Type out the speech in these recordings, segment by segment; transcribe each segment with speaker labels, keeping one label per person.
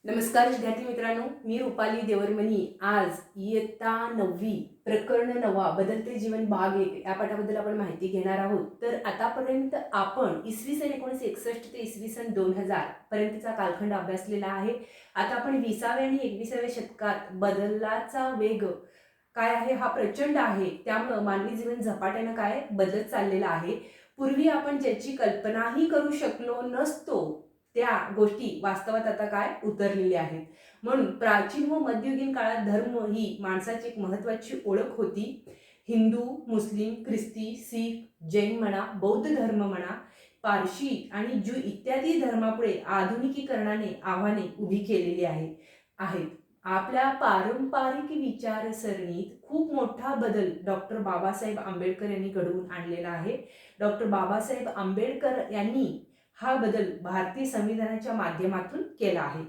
Speaker 1: नमस्कार विद्यार्थी मित्रांनो, मी रुपाली देवरमनी आज इयत्ता 9वी प्रकरण 9 बदलते जीवन भाग 1 या पाठाबद्दल आपण माहिती घेणार आहोत। तर आतापर्यंत आपण इसवी सन 1961 ते इसवी सन 2000 पर्यंतचा कालखंड अभ्यासलेला आहे। आता आपण 20व्या आणि 21व्या शतकात बदलाचा वेग काय आहे हा प्रचंड आहे, त्यामुळे मानवी जीवन झपाट्याने काय बदलत चाललेला आहे। पूर्वी आपण ज्याची कल्पनाही करू शकलो नसतो त्या गोष्टी वास्तवात आता काय उतरलेल्या आहेत। म्हणून प्राचीन व मध्ययुगीन काळात धर्म ही माणसाची एक महत्त्वाची ओळख होती। हिंदू, मुस्लिम, ख्रिस्ती, सीख, जैन म्हणा, बौद्ध धर्म म्हणा, पारशी आणि ज्यू इत्यादी धर्मापुढे आधुनिकीकरणाने आव्हाने उभी केलेली आहेत। आपल्या पारंपरिक विचारसरणीत खूप मोठा बदल डॉक्टर बाबासाहेब आंबेडकर यांनी घडवून आणलेला आहे। डॉक्टर बाबासाहेब आंबेडकर यांनी हा बदल भारतीय संविधानाच्या माध्यमातून केला आहे।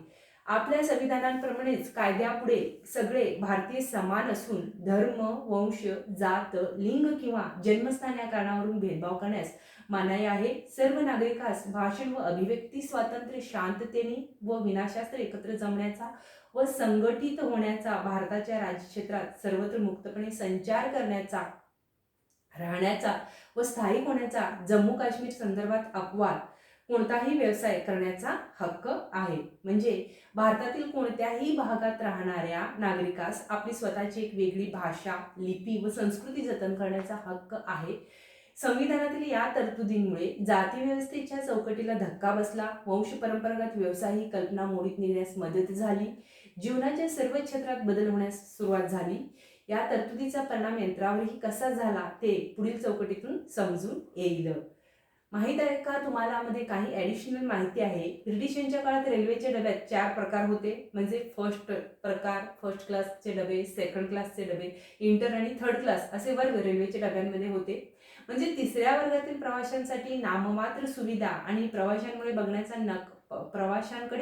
Speaker 1: आपल्या संविधानाप्रमाणेच कायद्यापुढे सगळे भारतीय समान असून धर्म, वंश, जात, लिंग किंवा जन्मस्थान या कारणावरून भेदभाव करण्यास मनाई आहे। सर्व नागरिकास भाषण व अभिव्यक्ती स्वातंत्र्य शांततेने व विनाशास्त्र एकत्र जमण्याचा व संघटित होण्याचा, भारताच्या राज्यक्षेत्रात सर्वत्र मुक्तपणे संचार करण्याचा, राहण्याचा व स्थायिक होण्याचा, जम्मू काश्मीर संदर्भात अपवाद कोणताही व्यवसाय करण्याचा हक्क आहे। म्हणजे भारतातील कोणत्याही भागात राहणाऱ्या नागरिकास आपली स्वतःची एक वेगळी भाषा, लिपी व संस्कृती जतन करण्याचा हक्क आहे। संविधानातील या तरतुदींमुळे जाती व्यवस्थेच्या चौकटीला धक्का बसला, वंश परंपरागत व्यवसाय ही कल्पना मोडीत नेण्यास मदत झाली, जीवनाच्या सर्व क्षेत्रात बदल होण्यास सुरुवात झाली। या तरतुदीचा परिणाम यंत्रावरही कसा झाला ते पुढील चौकटीतून समजून येईल। माहित आहे का तुम्हाला मध्ये काही ॲडिशनल माहिती आहे। ब्रिटिशांच्या काळात रेल्वेच्या डब्यात 4 प्रकार होते, म्हणजे फर्स्ट प्रकार, फर्स्ट क्लासचे डबे, सेकंड क्लासचे डबे, इंटर आणि थर्ड क्लास असे वर्ग रेल्वेच्या डब्यांमध्ये होते। म्हणजे तिसऱ्या वर्गातील प्रवाशांसाठी नाममात्र सुविधा आणि प्रवाशांकडे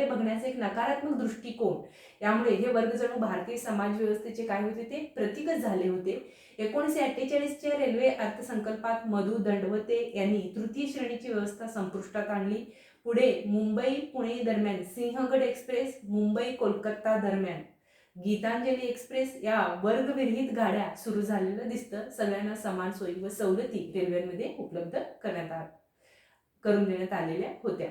Speaker 1: बघण्याचा एक नकारात्मक दृष्टिकोन, यामुळे हे वर्ग जणू भारतीय समाज व्यवस्थेचे काय होते ते प्रतीकच झाले होते। 1948च्या रेल्वे अर्थसंकल्पात मधु दंडवते यांनी तृतीय श्रेणीची व्यवस्था संपुष्टात आणली। पुढे मुंबई पुणे दरम्यान सिंहगड एक्सप्रेस, मुंबई कोलकाता दरम्यान गीतांजली एक्सप्रेस या वर्गविरहित गाड्या सुरू झालेलं दिसतं। सगळ्यांना समान सोयी व सवलती रेल्वेमध्ये उपलब्ध करून देण्यात आलेल्या होत्या।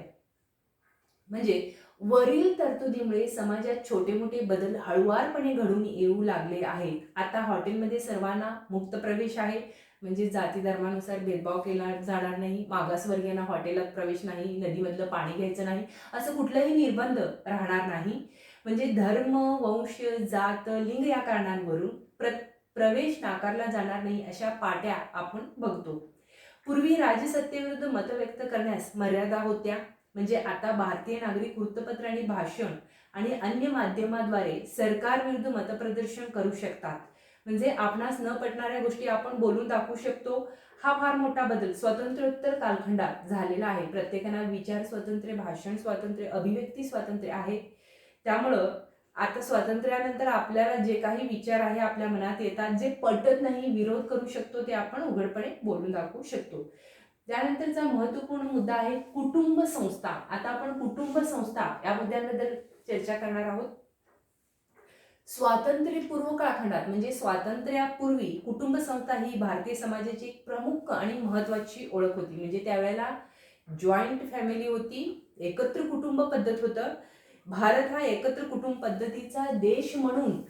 Speaker 1: म्हणजे वरील तरतुदीमुळे समाजात छोटे मोठे बदल हळुवारपणे घडून येऊ लागले आहेत। आता हॉटेलमध्ये सर्वांना मुक्त प्रवेश आहे, म्हणजे जाती धर्मानुसार भेदभाव केला जाणार नाही, मागासवर्गीयांना हॉटेलात प्रवेश नाही, नदीमधलं पाणी घ्यायचं नाही, असं कुठलाही निर्बंध राहणार नाही। म्हणजे धर्म, वंश, जात, लिंग या कारणांवरून प्रवेश नाकारला जाणार नाही अशा पाट्या आपण बघतो। पूर्वी राजसत्तेविरुद्ध मत व्यक्त करण्यास मर्यादा होत्या, म्हणजे आता भारतीय नागरिक वृत्तपत्र आणि भाषण आणि अन्य माध्यमाद्वारे सरकारविरुद्ध मतप्रदर्शन करू शकतात। म्हणजे आपणास न पटणाऱ्या गोष्टी आपण बोलून दाखवू शकतो। हा फार मोठा बदल स्वातंत्र्योत्तर कालखंडात झालेला आहे। प्रत्येकाला विचार स्वातंत्र्य, भाषण स्वातंत्र्य, अभिव्यक्ती स्वातंत्र्य आहे। त्यामुळं आता स्वातंत्र्यानंतर आपल्याला जे काही विचार आहे आपल्या मनात येतात, जे पटत नाही, विरोध करू शकतो, ते आपण उघडपणे बोलून दाखवू शकतो। त्यानंतरचा महत्त्वपूर्ण मुद्दा आहे कुटुंब संस्था। आता आपण कुटुंब संस्था या मुद्द्यांबद्दल चर्चा करणार आहोत। स्वातंत्र्यपूर्व कालखंडात म्हणजे स्वातंत्र्यापूर्वी कुटुंब संस्था ही भारतीय समाजाची एक प्रमुख आणि महत्त्वाची ओळख होती। म्हणजे त्यावेळेला जॉईंट फॅमिली होती, एकत्र कुटुंब पद्धत होतं। भारत हा एकत्र कुटुंब पद्धतीचा देश म्हणून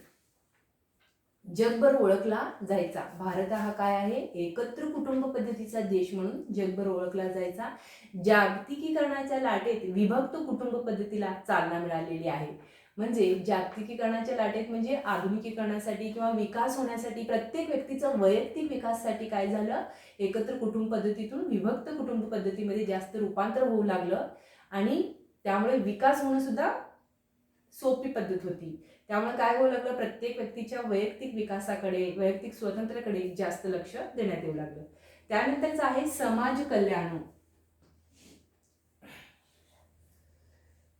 Speaker 1: जगभर ओळखला जायचा। भारत हा काय आहे, एकत्र कुटुंब पद्धतीचा देश म्हणून जगभर ओळखला जायचा। जागतिकीकरणाच्या लाटेत विभक्त कुटुंब पद्धतीला चालना मिळालेली आहे। म्हणजे जागतिकीकरणाच्या लाटेत म्हणजे आधुनिकीकरणासाठी किंवा विकास होण्यासाठी, प्रत्येक व्यक्तीचं वैयक्तिक विकासासाठी काय झालं, एकत्र कुटुंब पद्धतीतून विभक्त कुटुंब पद्धतीमध्ये जास्त रूपांतर होऊ लागलं आणि त्यामुळे विकास होणं सुद्धा सोपी पद्धत होती। त्यामुळे काय होऊ लागलं, प्रत्येक व्यक्तीच्या वैयक्तिक विकासाकडे, वैयक्तिक स्वातंत्र्याकडे जास्त लक्ष देण्यात येऊ लागलं। त्यानंतरच आहे समाज कल्याण।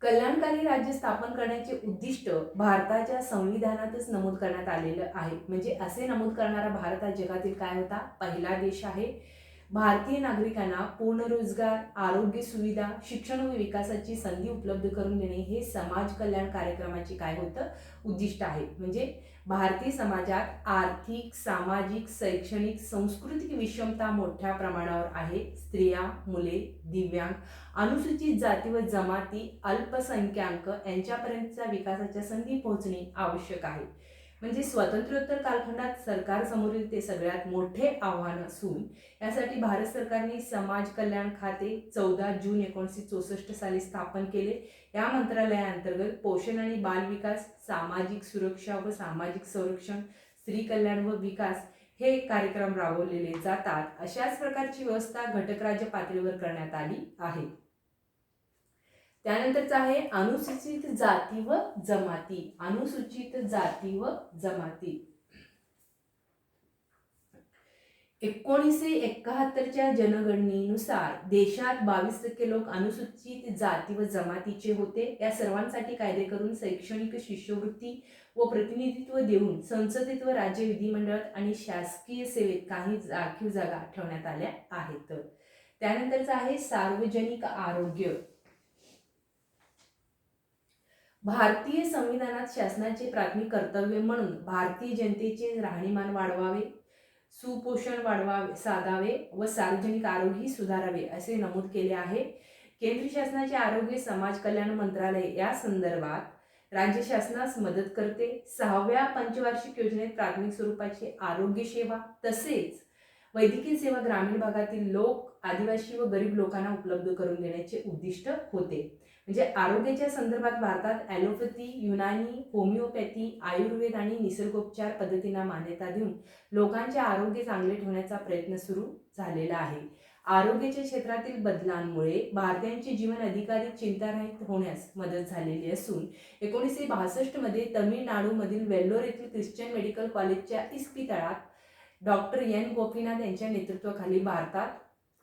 Speaker 1: कल्याणकारी राज्य स्थापन करण्याचे उद्दिष्ट भारताच्या संविधानातच नमूद करण्यात आलेलं आहे। म्हणजे असे नमूद करणारा भारत हा जगातील काय होता, पहिला देश आहे। भारतीय नागरिकांना पूर्ण रोजगार, आरोग्य सुविधा, शिक्षण व विकासाची संधी उपलब्ध करून देणे हे समाज कल्याण कार्यक्रमाचे काय होतं, उद्दिष्ट आहे. म्हणजे भारतीय समाजात आर्थिक, सामाजिक, शैक्षणिक, सांस्कृतिक विषमता मोठ्या प्रमाणावर आहे. स्त्रिया, मुले, दिव्यांग, अनुसूचित जाती व जमाती, अल्पसंख्याक यांच्यापर्यंतच्या विकासाच्या संधी पोहोचणे आवश्यक आहे. म्हणजे स्वातंत्र्योत्तर कालखंडात सरकारसमोरील ते सगळ्यात मोठे आव्हान असून यासाठी भारत सरकारने समाज कल्याण खाते 14 जून 1964 साली स्थापन केले. या मंत्रालयाअंतर्गत पोषण आणि बालविकास, सामाजिक सुरक्षा व सामाजिक संरक्षण, स्त्री कल्याण व विकास हे कार्यक्रम राबवलेले जातात. अशाच प्रकारची व्यवस्था घटकराज्य पातळीवर करण्यात आली आहे. त्यानंतरचं आहे अनुसूचित जाती व जमाती. अनुसूचित जाती व जमाती 1971च्या जनगणनेनुसार देशात 22% लोक अनुसूचित जाती व जमातीचे होते. या सर्वांसाठी कायदे करून शैक्षणिक शिष्यवृत्ती व प्रतिनिधित्व देऊन संसदेत व राज्य विधिमंडळात आणि शासकीय सेवेत काही राखीव जागा ठेवण्यात आल्या आहेत. त्यानंतरचं आहे सार्वजनिक आरोग्य. भारतीय संविधानात शासनाचे प्राथमिक कर्तव्य म्हणून भारतीय जनतेचे राहणीमान वाढवावे, सुपोषण साधावे व सार्वजनिक आरोग्य सुधारावे असे नमूद केले आहे. केंद्र शासनाचे आरोग्य समाज कल्याण मंत्रालय या संदर्भात राज्य शासनास मदत करते. 6व्या पंचवार्षिक योजनेत प्राथमिक स्वरूपाची आरोग्य सेवा तसेच वैद्यकीय सेवा ग्रामीण भागातील लोक, आदिवासी व गरीब लोकांना उपलब्ध करून देण्याचे उद्दिष्ट होते. म्हणजे आरोग्याच्या संदर्भात भारतात ॲलोपॅथी, युनानी, होमिओपॅथी, आयुर्वेद आणि निसर्गोपचार पद्धतींना मान्यता देऊन लोकांचे आरोग्य चांगले ठेवण्याचा प्रयत्न सुरू झालेला आहे. आरोग्याच्या क्षेत्रातील बदलांमुळे भारतीयांचे जीवन अधिकाधिक चिंतारहित होण्यास मदत झालेली असून 1962 मध्ये तमिळनाडूमधील वेल्लोर येथील ख्रिश्चन मेडिकल कॉलेजच्या इस्पितळात डॉक्टर एन गोपीनाथ यांच्या नेतृत्वाखाली भारतात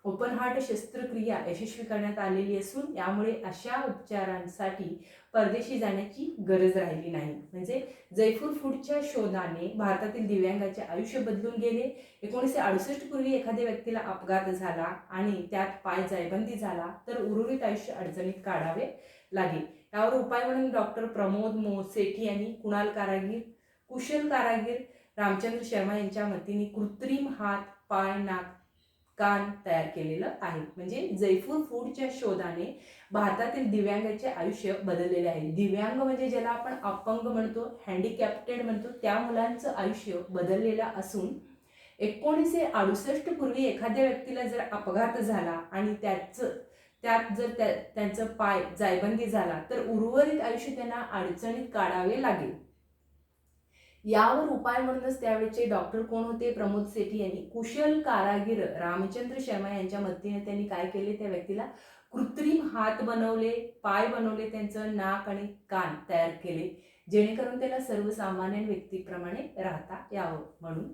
Speaker 1: ओपन हार्ट शस्त्रक्रिया यशस्वी करण्यात आलेली असून यामुळे अशा उपचारांसाठी परदेशी जाण्याची गरज राहिली नाही. म्हणजे जयपूर फूडच्या शोधाने भारतातील दिव्यांगाचे आयुष्य बदलून गेले. 1968 पूर्वी एखाद्या व्यक्तीला अपघात झाला आणि त्यात पाय जायबंदी झाला तर उर्वरित आयुष्य अडचणीत काढावे लागेल. यावर उपाय म्हणून डॉक्टर प्रमोद सेठी यांनी कुशल कारागीर रामचंद्र शर्मा यांच्या मतीने कृत्रिम हात, पाय, नाक, कान तयार केलेलं आहे. म्हणजे जयपूर फूडच्या शोधाने भारतातील दिव्यांगाचे आयुष्य बदललेले आहे. दिव्यांग म्हणजे ज्याला आपण अपंग म्हणतो, हँडिकॅप्टेड म्हणतो, त्या मुलांचं आयुष्य बदललेलं असून 1968 पूर्वी एखाद्या व्यक्तीला जर अपघात झाला आणि त्यात जर त्यांचं पाय जायबंदी झाला तर उर्वरित आयुष्य त्यांना अडचणीत काढावे लागेल. यावर उपाय म्हणूनच त्यावेळेचे डॉक्टर कोण होते, प्रमोद सेठी यांनी कुशल कारागीर रामचंद्र शर्मा यांच्या मदतीने त्यांनी काय केले, त्या व्यक्तीला कृत्रिम हात बनवले, पाय बनवले, त्यांचं नाक आणि कान तयार केले जेणेकरून त्याला सर्वसामान्य व्यक्तीप्रमाणे राहता यावं म्हणून.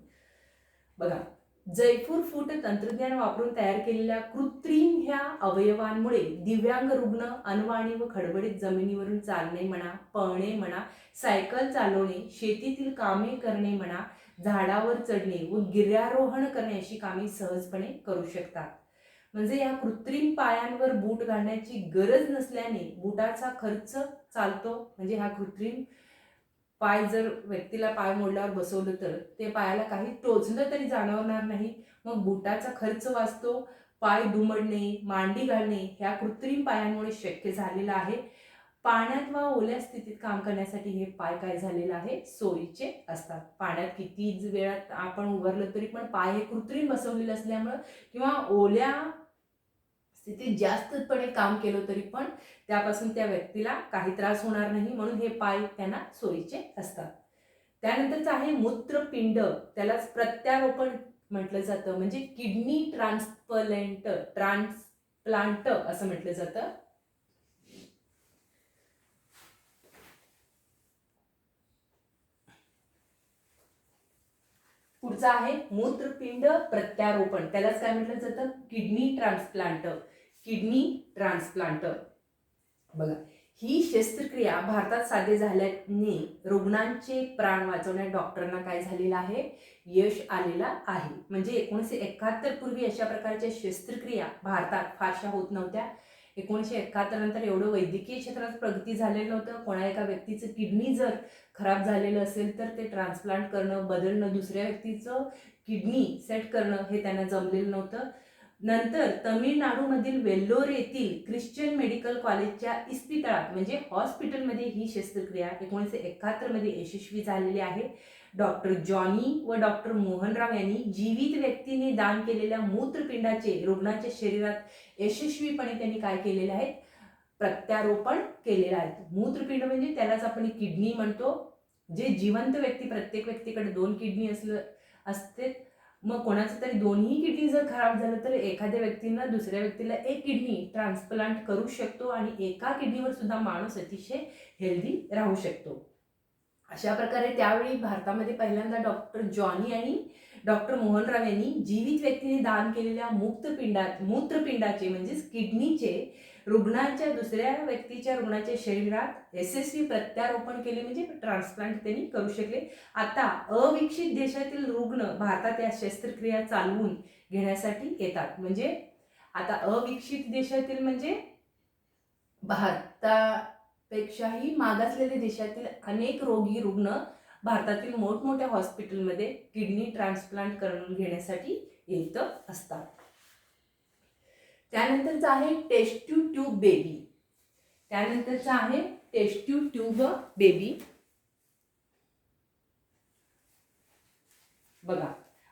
Speaker 1: बघा, जयपूर फूड तंत्रज्ञान वापरून तयार केलेल्या कृत्रिम ह्या अवयवांमुळे दिव्यांग रुग्ण अनवाणी व खडबडीत जमिनीवरून चालणे म्हणा, पळणे म्हणा, सायकल चालवणे, शेतीतील कामे करणे म्हणा, झाडावर चढणे व गिर्यारोहण करणे अशी कामे सहजपणे करू शकतात. म्हणजे या कृत्रिम पायांवर बूट घालण्याची गरज नसल्याने बुटाचा खर्च चालतो. म्हणजे हा कृत्रिम पाय जर व्यक्तीला पाय मोडल्यावर बसवलं तर ते पायाला काही टोचलं तरी जाणवणार नाही. मग बुटाचा खर्च वाचतो. पाय दुमडणे, मांडी घालणे ह्या कृत्रिम पायांमुळे शक्य झालेलं आहे. पाण्यात वा ओल्या स्थितीत काम करण्यासाठी हे पाय काय झालेलं आहे, सोयीचे असतात. पाण्यात किती वेळात आपण उभारलं तरी पण पाय हे कृत्रिम बसवलेले असल्यामुळं किंवा ओल्या स्थितीत जास्तपणे काम केलं तरी पण त्यापासून त्या व्यक्तीला काही त्रास होणार नाही, म्हणून हे पाय त्यांना सोयीचे असतात. त्यानंतरचं आहे मूत्रपिंड, त्यालाच प्रत्यारोपण म्हटलं जातं. म्हणजे किडनी ट्रान्सप्लांट असं म्हटलं जातं. पुढचा आहे मूत्रपिंड प्रत्यारोपण, त्यालाच काय म्हटलं जातं, किडनी ट्रान्सप्लांट. Kidney transplant. बघा, ही शस्त्रक्रिया भारतात साध्य झाल्याने रुग्णांचे प्राण वाचवण्यात डॉक्टरांना काय झालेलं आहे, यश आलेलं आहे. म्हणजे 1971 पूर्वी अशा प्रकारच्या शस्त्रक्रिया भारतात फारशा होत नव्हत्या. 1971 नंतर एवढं वैद्यकीय क्षेत्रात प्रगती झालेलं नव्हतं. कोणा एका व्यक्तीचं किडनी जर खराब झालेलं असेल तर ते ट्रान्सप्लांट करणं, बदलणं, दुसऱ्या व्यक्तीचं किडनी सेट करणं हे त्यांना जमलेलं नव्हतं. नंतर तमिळनाडूमधील वेल्लोर येथील ख्रिश्चन मेडिकल कॉलेजच्या इस्पितळात म्हणजे हॉस्पिटलमध्ये ही शस्त्रक्रिया 1971 मध्ये यशस्वी झालेली आहे. डॉक्टर जॉनी व डॉक्टर मोहनराव यांनी जीवित व्यक्तीने दान केलेल्या मूत्रपिंडाचे रुग्णाच्या शरीरात यशस्वीपणे त्यांनी काय केलेले आहेत, प्रत्यारोपण केलेलं आहे. मूत्रपिंड म्हणजे त्यालाच आपण किडनी म्हणतो. जे जिवंत व्यक्ती, प्रत्येक व्यक्तीकडे 2 किडनी असते. मग कोणाचं तरी दोन्ही किडनी जर खराब झालं तर एखाद्या व्यक्तीनं दुसऱ्या व्यक्तीला एक किडनी ट्रान्सप्लांट करू शकतो आणि एका किडनीवर सुद्धा माणूस अतिशय हेल्दी राहू शकतो. अशा प्रकारे त्यावेळी भारतामध्ये पहिल्यांदा डॉक्टर जॉनी आणि डॉक्टर मोहनराव यांनी जीवित व्यक्तीने दान केलेल्या मूत्रपिंडाचे म्हणजेच किडनीचे रुग्णाच्या दुसऱ्या व्यक्तीच्या रुग्णाच्या शरीरात यशस्वी प्रत्यारोपण केले, म्हणजे ट्रान्सप्लांट त्यांनी करू शकले. आता अविकसित देशातील रुग्ण भारतात या शस्त्रक्रिया चालवून घेण्यासाठी येतात. म्हणजे आता अविकसित देशातील म्हणजे भारतापेक्षाही मागासलेल्या देशातील अनेक रोगी रुग्ण भारतातील मोठमोठ्या हॉस्पिटलमध्ये किडनी ट्रान्सप्लांट करून घेण्यासाठी येत असतात. त्यानंतरचं आहे टेस्ट ट्यूब बेबी. त्यानंतरचं आहे टेस्ट ट्यूब बेबी. बघा,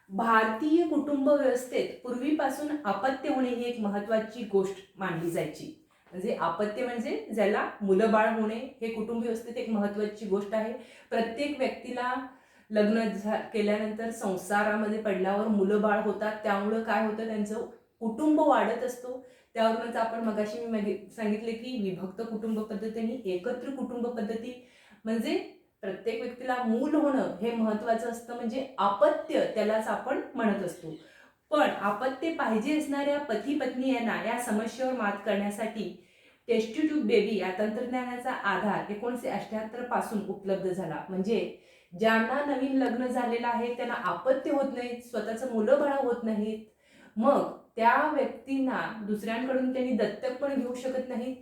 Speaker 1: भारतीय कुटुंब व्यवस्थेत पूर्वीपासून अपत्य होणे ही एक महत्त्वाची गोष्ट मानली जायची. म्हणजे अपत्य म्हणजे ज्याला मुलं बाळ होणे हे कुटुंब व्यवस्थेत एक महत्त्वाची गोष्ट आहे. प्रत्येक व्यक्तीला लग्न केल्यानंतर संसारामध्ये पडल्यावर मुलं बाळ होतात. त्यामुळं काय होतं, त्यांचं कुटुंब वाढत असतो. त्यावरूनच आपण मगाशी मी सांगितले की विभक्त कुटुंब पद्धती आणि एकत्र कुटुंब पद्धती, म्हणजे प्रत्येक व्यक्तीला मूल होणं हे महत्त्वाचं असतं. म्हणजे अपत्य त्यालाच आपण म्हणत असतो. पण अपत्य पाहिजे असणाऱ्या पती पत्नी यांना या समस्येवर मात करण्यासाठी टेस्ट ट्यूब बेबी या तंत्रज्ञानाचा आधार 1978 पासून उपलब्ध झाला. म्हणजे ज्यांना नवीन लग्न झालेलं आहे त्यांना अपत्य होत नाहीत, स्वतःचं मुलं बाळ होत नाहीत, मग त्या व्यक्तींना दुसऱ्यांकडून त्यांनी दत्तक पण घेऊ शकत नाहीत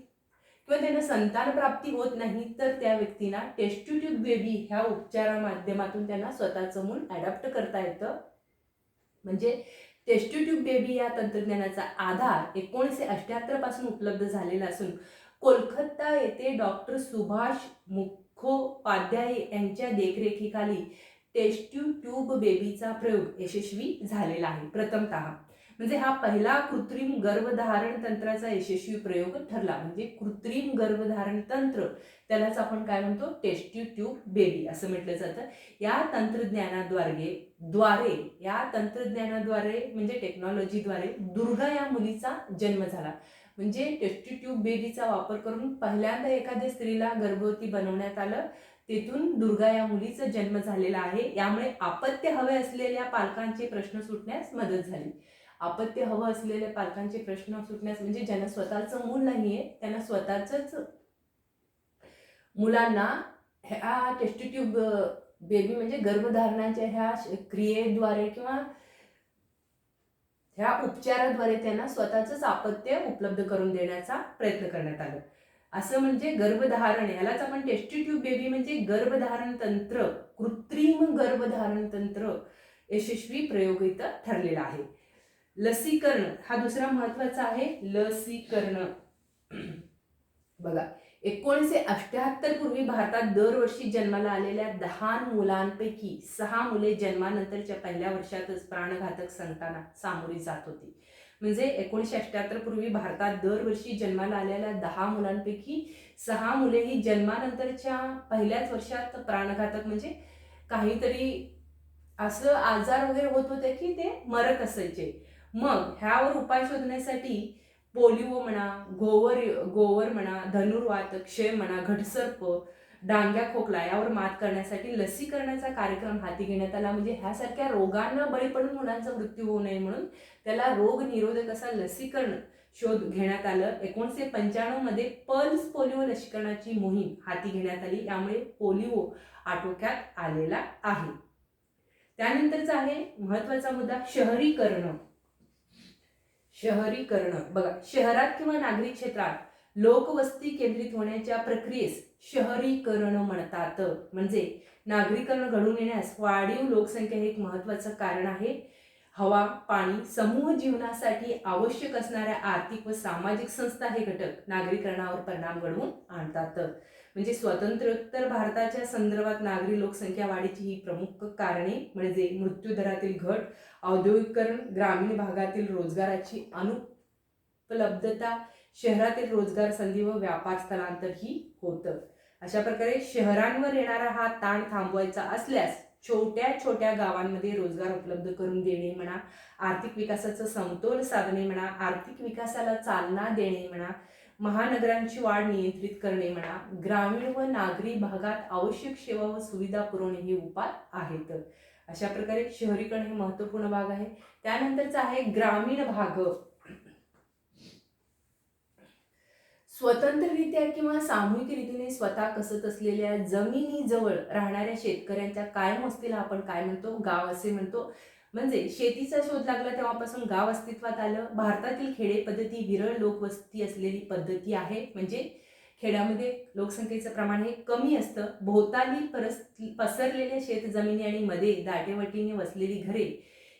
Speaker 1: किंवा त्यांना संतान प्राप्ती होत नाही, तर त्या व्यक्तींना टेस्ट ट्यूब बेबी ह्या उपचारा माध्यमातून त्यांना स्वतःचं मूल अडॉप्ट करता येतं. म्हणजे टेस्ट ट्यूब बेबी या तंत्रज्ञानाचा आधार 1978 पासून उपलब्ध झालेला असून कोलकाता येथे डॉक्टर सुभाष मुखोपाध्याय यांच्या देखरेखीखाली टेस्ट ट्यूब बेबीचा प्रयोग यशस्वी झालेला आहे. प्रथमतः म्हणजे हा पहिला कृत्रिम गर्भधारण तंत्राचा यशस्वी प्रयोग ठरला. म्हणजे कृत्रिम गर्भधारण तंत्र त्यालाच आपण काय म्हणतो, टेस्ट ट्यूब बेबी असं म्हटलं जातं. या तंत्रज्ञानाद्वारे म्हणजे टेक्नॉलॉजीद्वारे दुर्गा या मुलीचा जन्म झाला. म्हणजे टेस्ट ट्यूब बेबीचा वापर करून पहिल्यांदा एखाद्या स्त्रीला गर्भवती बनवण्यात आलं. तेथून दुर्गा या मुलीचा जन्म झालेला आहे. यामुळे अपत्य हवे असलेल्या पालकांचे प्रश्न सुटण्यास मदत झाली. अपत्य हवं असलेल्या पालकांचे प्रश्न सुटण्यास म्हणजे ज्यांना स्वतःचं मूल नाहीये त्यांना स्वतःच मुलांना ह्या टेस्ट ट्यूब बेबी म्हणजे गर्भधारणाच्या ह्या क्रियेद्वारे किंवा ह्या उपचाराद्वारे त्यांना स्वतःच अपत्य उपलब्ध करून देण्याचा प्रयत्न करण्यात आला. असं म्हणजे गर्भधारण, यालाच आपण टेस्ट ट्यूब बेबी म्हणजे गर्भधारण तंत्र, कृत्रिम गर्भधारण तंत्र यशस्वी प्रयोग इथं ठरलेला आहे. लसीकरण हा दुसरा महत्वाचा आहे. लसीकरण बघा, 1978 पूर्वी भारतात दरवर्षी जन्माला आलेल्या 10 मुलांपैकी 6 मुले जन्मानंतरच्या पहिल्या वर्षातच प्राणघातक संकटांना सामोरी जात होती. म्हणजे 1978 पूर्वी भारतात दरवर्षी जन्माला आलेल्या 10 मुलांपैकी 6 मुले ही जन्मानंतरच्या पहिल्याच वर्षात प्राणघातक म्हणजे काहीतरी असं आजार वगैरे होत होते की ते मरत असायचे. मग ह्यावर उपाय शोधण्यासाठी पोलिओ म्हणा, गोवर म्हणा, धनुर्वात, क्षय म्हणा, घटसर्प, डांग्या खोकला यावर मात करण्यासाठी लसीकरणाचा कार्यक्रम हाती घेण्यात आला. म्हणजे ह्यासारख्या रोगांना बळी पडून मुलांचा मृत्यू होऊ नये म्हणून त्याला रोग निरोधक असा लसीकरण शोध घेण्यात आलं. 1995 मध्ये पल्स पोलिओ लसीकरणाची मोहीम हाती घेण्यात आली. यामुळे पोलिओ आटोक्यात आलेला आहे. त्यानंतरचा आहे महत्वाचा मुद्दा शहरीकरण. शहरीकरण बघा, शहरात किंवा नागरी क्षेत्रात लोकवस्ती केंद्रित होण्याच्या प्रक्रियेस शहरीकरण म्हणतात. म्हणजे नागरीकरण घडून येण्यास वाढीव लोकसंख्या हे एक महत्वाचं कारण आहे. हवा, पाणी, समूह जीवनासाठी आवश्यक असणाऱ्या आर्थिक व सामाजिक संस्था हे घटक नागरीकरणावर परिणाम घडवून आणतात. म्हणजे स्वातंत्र्योत्तर भारताच्या संदर्भात नागरी लोकसंख्या वाढीची ही प्रमुख कारणे म्हणजे मृत्यूदरातील घट, औद्योगिकरण, ग्रामीण भागातील रोजगाराची अनुपलब्धता, शहरातील रोजगार संधी व व्यापार स्थलांतर ही होतं. अशा प्रकारे शहरांवर येणारा हा ताण थांबवायचा असल्यास छोट्या छोट्या गावांमध्ये रोजगार उपलब्ध करून देणे म्हणा, आर्थिक विकासाचं समतोल साधणे म्हणा, आर्थिक विकासाला चालना देणे म्हणा, महानगरांची वाढ नियंत्रित करणे म्हणा, ग्रामीण व नागरी भागात आवश्यक सेवा व सुविधा पुरवणे हे उपाय आहेत. अशा प्रकारे शहरीकरण हे महत्त्वपूर्ण भाग आहे. त्यानंतरचा आहे ग्रामीण भाग. स्वतंत्ररित्या किंवा सामूहिक रीतीने स्वतः कसत असलेल्या जमिनीजवळ राहणाऱ्या शेतकऱ्यांच्या कायम वस्तीला आपण काय म्हणतो? गाव असे म्हणतो. म्हणजे शेतीचा शोध लागला तेव्हापासून गाव अस्तित्वात आलं. भारतातील खेडे पद्धती विरळ लोकवस्ती असलेली पद्धती आहे. म्हणजे खेड्यामध्ये लोकसंख्येचं प्रमाण हे कमी असतं. भोवताली पसरलेल्या शेतजमिनी आणि मध्ये दाटेवटीने वसलेली घरे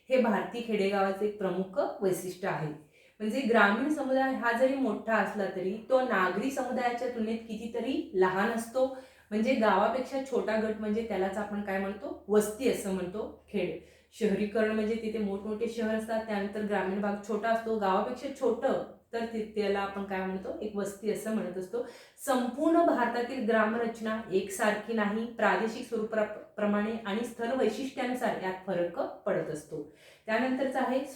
Speaker 1: हे भारतीय खेडेगावाचे एक प्रमुख वैशिष्ट्य आहे. म्हणजे ग्रामीण समुदाय हा जरी मोठा असला तरी तो नागरी समुदायाच्या तुलनेत कितीतरी लहान असतो. म्हणजे गावापेक्षा छोटा गट म्हणजे त्यालाच आपण काय म्हणतो? वस्ती असं म्हणतो. शहरीकरण म्हणजे तिथे मोठमोठे शहर असतात, त्यानंतर ग्रामीण भाग छोटा असतो. गावापेक्षा छोटं तर त्याला आपण काय म्हणतो? एक वस्ती असं म्हणत असतो. संपूर्ण भारतातील ग्रामरचना एकसारखी नाही. प्रादेशिक स्वरूपाप्रमाणे आणि स्थल वैशिष्ट्यानुसार यात फरक पडत असतो. त्यानंतरचा आहे